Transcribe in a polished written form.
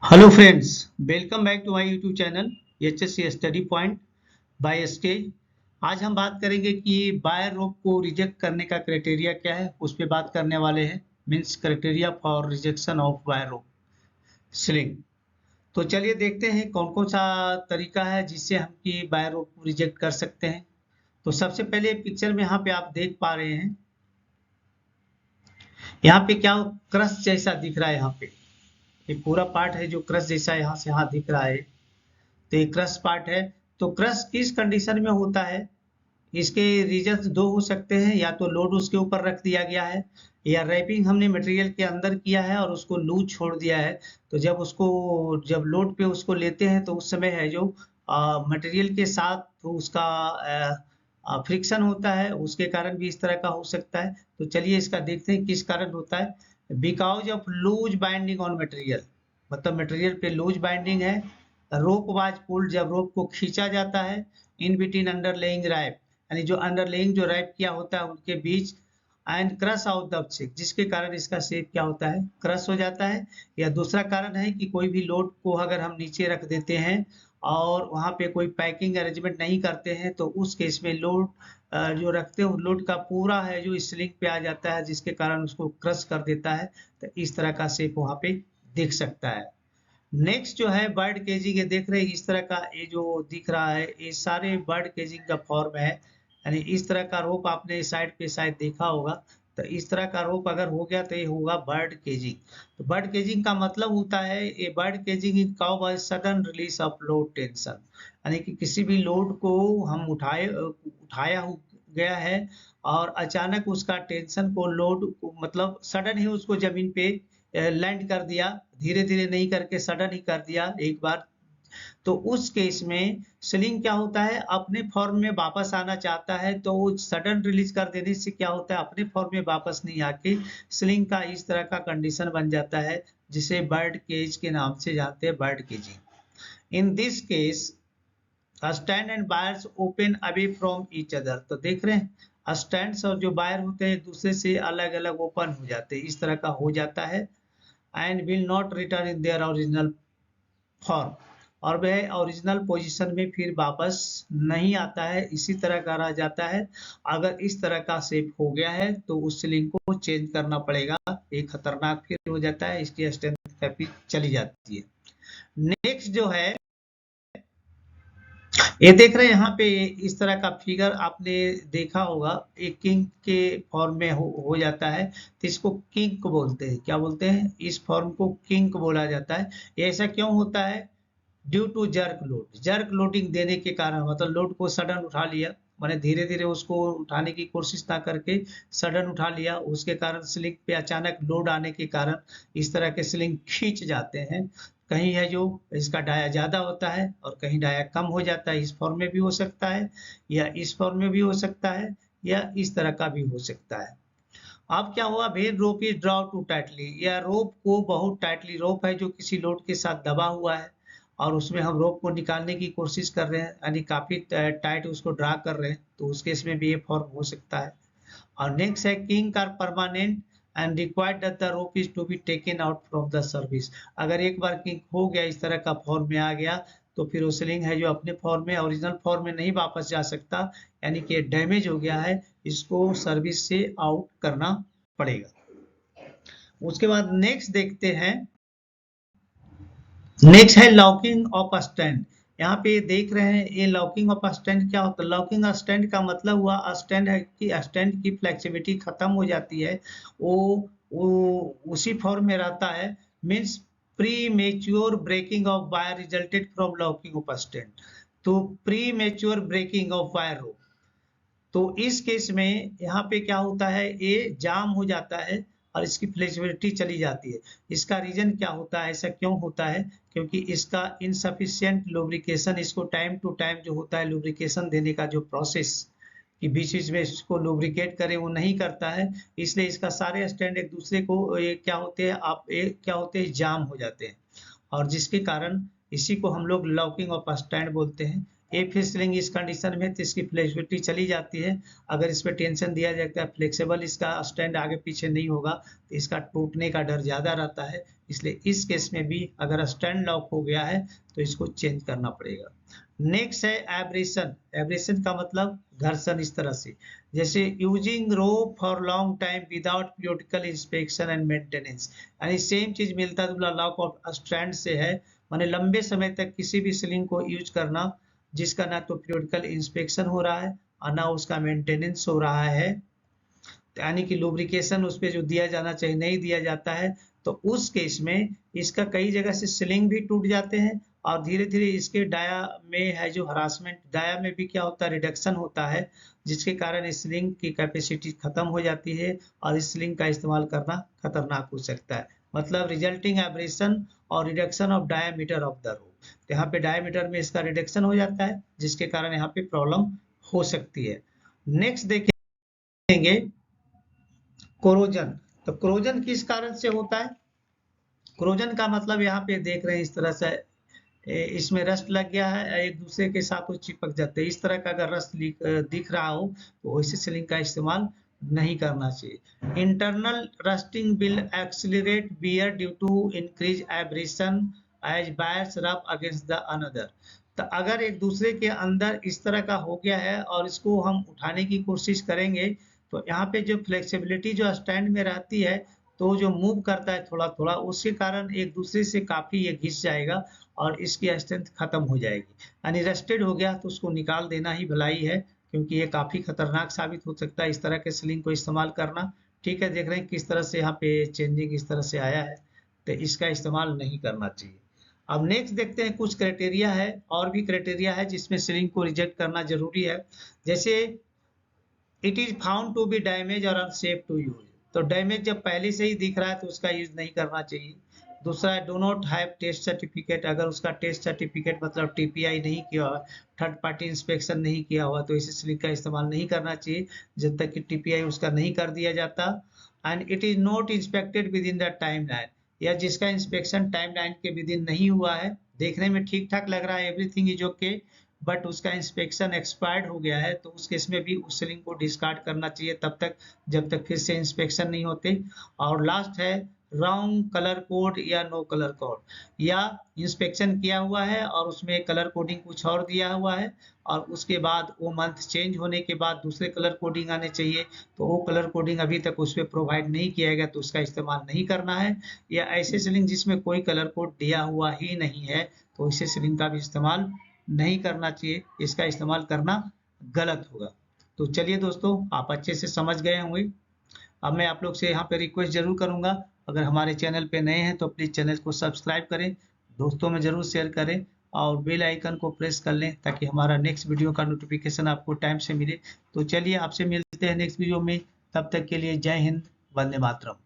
Hello friends, welcome back to my YouTube channel HSC study point by stage. आज हम बात करेंगे कि बायर रोप को रिजेक्ट करने का क्राइटेरिया क्या है, उस पर बात करने वाले हैं। Means criteria for rejection of wire rope sling. तो चलिए देखते हैं कौन कौन सा तरीका है जिससे हम की बायर रोप को रिजेक्ट कर सकते हैं। तो सबसे पहले पिक्चर में यहाँ पे आप देख पा रहे हैं, यहाँ पे क्या क्रश जैसा दिख रहा है। यहाँ पे ये पूरा पार्ट है जो क्रश जैसा यहाँ से यहाँ दिख रहा है, तो ये क्रश पार्ट है। तो क्रश किस कंडीशन में होता है, इसके रीजन दो हो सकते हैं। या तो लोड उसके ऊपर रख दिया गया है, या रैपिंग हमने मटेरियल के अंदर किया है और उसको लूज छोड़ दिया है। तो जब लोड पे उसको लेते हैं तो उस समय है जो मटेरियल के साथ तो उसका फ्रिक्शन होता है, उसके कारण भी इस तरह का हो सकता है। तो चलिए इसका देखते हैं किस कारण होता है। Because of loose binding on material, मतलब मटेरियल पे लूज बाइंडिंग है। रोप वाज पुल्ड, जब रोप को खींचा जाता है इन बिटवीन अंडरलेइंग रैप, यानी जो अंडरलेइंग जो रैप किया होता है उनके बीच, and crush out the shape, जिसके कारण इसका शेप क्या होता है, क्रश हो जाता है। या दूसरा कारण है कि कोई भी लोड को अगर हम नीचे रख देते हैं और वहां पे कोई पैकिंग अरेंजमेंट नहीं करते हैं, तो उस केस में लोड जो रखते हैं लोड का पूरा है जो स्लिंग पे आ जाता है, जिसके कारण उसको क्रश कर देता है। तो इस तरह का शेप वहां पे दिख सकता है। नेक्स्ट जो है बर्ड केजिंग, ये देख रहे हैं इस तरह का, ये जो दिख रहा है ये सारे बर्ड केजिंग का फॉर्म है। यानी इस तरह का रोप आपने साइड पे शायद देखा होगा। तो इस तरह का रोप अगर हो गया तो ये होगा बर्ड केजिंग। तो बर्ड केजिंग का मतलब होता है, ये bird caging is called by sudden release of load tension, यानी कि किसी भी लोड को हम गया है और अचानक उसका टेंशन को लोड मतलब सडन ही उसको जमीन पे लैंड कर दिया, धीरे धीरे नहीं करके सडन ही कर दिया एक बार। तो उस केस में स्लिंग क्या होता है, अपने फॉर्म में वापस आना चाहता है, तो वो सडन रिलीज कर देने से क्या होता है, अपने फॉर्म में वापस नहीं आके स्लिंग का इस तरह का कंडीशन बन जाता है, जिसे बर्ड केज के नाम से जानते हैं, bird caging. In this case strand and wires open away from each other. तो देख रहे हैं स्टैंड्स और जो बायर होते हैं दूसरे से अलग अलग ओपन हो जाते हैं, इस तरह का हो जाता है। And will not return in their original form, और वह ओरिजिनल पोजीशन में फिर वापस नहीं आता है, इसी तरह का रह जाता है। अगर इस तरह का शेप हो गया है तो उस स्लिंग को चेंज करना पड़ेगा, ये खतरनाक फिर हो जाता है, इसकी स्ट्रेंथ काफी चली जाती है। नेक्स्ट जो है, ये देख रहे हैं यहाँ पे इस तरह का फिगर आपने देखा होगा, एक किंग के फॉर्म में हो जाता है। तो इसको किंक बोलते हैं, क्या बोलते हैं, इस फॉर्म को किंक बोला जाता है। ये ऐसा क्यों होता है, due to jerk load, jerk loading देने के कारण, मतलब लोड को सडन उठा लिया, मैंने धीरे धीरे उसको उठाने की कोशिश ना करके सडन उठा लिया, उसके कारण स्लिंग पे अचानक लोड आने के कारण इस तरह के स्लिंग खींच जाते हैं। कहीं है जो इसका डाया ज्यादा होता है और कहीं डाया कम हो जाता है, इस फॉर्म में भी हो सकता है या इस फॉर्म में भी हो सकता है या इस तरह का भी हो सकता है। अब क्या हुआ, when rope is draw two tightly, या रोप को बहुत टाइटली, रोप है जो किसी लोड के साथ दबा हुआ है और उसमें हम रोप को निकालने की कोशिश कर रहे हैं, यानी काफी टाइट उसको ड्रा कर रहे हैं, तो उस केस में भी ये फॉर्म हो सकता है। और नेक्स्ट है kink are permanent and required that the rope is to be taken out from the service. अगर एक बार किंक हो गया, इस तरह का फॉर्म में आ गया, तो फिर वो स्लिंग है जो अपने फॉर्म में, ओरिजिनल फॉर्म में नहीं वापस जा सकता, यानी कि डैमेज हो गया है, इसको सर्विस से आउट करना पड़ेगा। उसके बाद नेक्स्ट देखते हैं, नेक्स्ट है लॉकिंग ऑफ स्टैंड। यहाँ पे देख रहे हैं ये लॉकिंग ऑफ स्टैंड क्या होता है। लॉकिंग स्टैंड का मतलब हुआ स्टैंड है कि स्टैंड की फ्लेक्सिबिलिटी खत्म हो जाती है, वो उसी फॉर्म में रहता है। Means premature breaking of wire resulted from locking of strand. तो premature breaking of wire हो, तो इस केस में यहाँ पे क्या होता है, ये जाम हो जाता है और इसकी फ्लेक्सिबिलिटी चली जाती है। इसका रीजन क्या होता है, ऐसा क्यों होता है, क्योंकि इसका इनसफिशिएंट लुब्रिकेशन, इसको टाइम टू टाइम जो होता है लुब्रिकेशन देने का जो प्रोसेस कि बीच बीच में इसको लुब्रिकेट करे, वो नहीं करता है, इसलिए इसका सारे स्टैंड एक दूसरे को ये क्या होते हैं, क्या होते हैं, जाम हो जाते हैं, और जिसके कारण इसी को हम लोग लॉकिंग ऑफ स्टैंड बोलते हैं। ए फिर स्लिंग इस कंडीशन में तो इसकी फ्लेक्सिबिलिटी चली जाती है। अगर इस पर टेंशन दिया जाता है, फ्लेक्सिबल इसका स्टैंड आगे पीछे नहीं होगा तो इसका टूटने का डर ज़्यादा रहता है। इसलिए इस केस में भी अगर स्टैंड लॉक हो गया है तो इसको चेंज करना पड़ेगा। नेक्स्ट है एब्रेशन। एब्रेशन का मतलब घर्षण। इस तरह से जैसे using rope for long time without periodical inspection and maintenance, यानी सेम चीज मिलता जुला लॉक ऑफ स्ट्रैंड से है, माने लंबे समय तक किसी भी स्लिंग को यूज करना जिसका ना तो पीरियोडिकल इंस्पेक्शन हो रहा है और ना उसका मेंटेनेंस हो रहा है, यानी कि लुब्रिकेशन उस पर जो दिया जाना चाहिए नहीं दिया जाता है, तो उस केस में इसका कई जगह से स्लिंग भी टूट जाते हैं और धीरे धीरे इसके डाया में है जो हरासमेंट, डाया में भी क्या होता है, रिडक्शन होता है, जिसके कारण स्लिंग की कैपेसिटी खत्म हो जाती है और इस स्लिंग का इस्तेमाल करना खतरनाक हो सकता है। मतलब रिजल्टिंग एब्रेशन और reduction of diameter of the rope, तो यहाँ पे डायमीटर में इसका रिडक्शन हो जाता है जिसके कारण यहाँ पे प्रॉब्लम हो सकती है। नेक्स्ट देखेंगे कोरोजन। तो कोरोजन किस कारण से होता है? कोरोजन का मतलब यहाँ पे देख रहे हैं इस तरह से इसमें रस्ट लग गया है, एक दूसरे के साथ वो चिपक जाते हैं। इस तरह का अगर रस्ट दिख रहा हो तो वैसे स्लिंग का इस्तेमाल नहीं करना चाहिए। Internal rusting will accelerate wear due to increase abrasion as wires rub against the another. तो अगर एक दूसरे के अंदर इस तरह का हो गया है और इसको हम उठाने की कोशिश करेंगे तो यहाँ पे जो फ्लेक्सिबिलिटी जो स्टैंड में रहती है तो जो मूव करता है थोड़ा थोड़ा, उसके कारण एक दूसरे से काफी ये घिस जाएगा और इसकी स्ट्रेंथ खत्म हो जाएगी। यानी रस्टेड हो गया तो उसको निकाल देना ही भलाई है, क्योंकि ये काफी खतरनाक साबित हो सकता है इस तरह के स्लिंग को इस्तेमाल करना। ठीक है, देख रहे हैं किस तरह से यहाँ पे चेंजिंग इस तरह से आया है, तो इसका इस्तेमाल नहीं करना चाहिए। अब नेक्स्ट देखते हैं कुछ क्राइटेरिया है, और भी क्राइटेरिया है जिसमें स्लिंग को रिजेक्ट करना जरूरी है। जैसे it is found to be damage और अनसेफ टू यूज, तो डैमेज जब पहले से ही दिख रहा है तो उसका यूज नहीं करना चाहिए। दूसरा है do not have test certificate, अगर उसका टेस्ट सर्टिफिकेट मतलब टीपीआई नहीं किया हुआ, थर्ड पार्टी इंस्पेक्शन नहीं किया हुआ, तो इस स्लिंग का इस्तेमाल नहीं करना चाहिए जब तक कि टीपीआई उसका नहीं कर दिया जाता। And it is not inspected with in the time line, या जिसका इंस्पेक्शन टाइम लाइन के विद इन नहीं हुआ है, देखने में ठीक ठाक लग रहा है एवरीथिंग इज ओके, बट उसका इंस्पेक्शन एक्सपायर्ड हो गया है, तो उस केस में भी उस स्लिंग को डिस्कार्ड करना चाहिए तब तक जब तक फिर से इंस्पेक्शन नहीं होते। और लास्ट है रॉन्ग कलर कोड या नो कलर कोड, या इंस्पेक्शन किया हुआ है और उसमें कलर कोडिंग कुछ और दिया हुआ है और उसके बाद वो मंथ चेंज होने के बाद दूसरे कलर कोडिंग आने चाहिए, तो वो कलर कोडिंग अभी तक उस पर प्रोवाइड नहीं किया गया तो उसका इस्तेमाल नहीं करना है। या ऐसे स्लिंग जिसमें कोई कलर कोड दिया हुआ ही नहीं है तो इसे स्लिंग का भी इस्तेमाल नहीं करना चाहिए, इसका इस्तेमाल करना गलत होगा। तो चलिए दोस्तों, आप अच्छे से समझ गए होंगे। अब मैं आप लोग से यहाँ पे रिक्वेस्ट जरूर करूंगा, अगर हमारे चैनल पे नए हैं तो प्लीज चैनल को सब्सक्राइब करें, दोस्तों में जरूर शेयर करें और बेल आइकन को प्रेस कर लें ताकि हमारा नेक्स्ट वीडियो का नोटिफिकेशन आपको टाइम से मिले। तो चलिए आपसे मिलते हैं नेक्स्ट वीडियो में, तब तक के लिए जय हिंद, वंदे मातरम।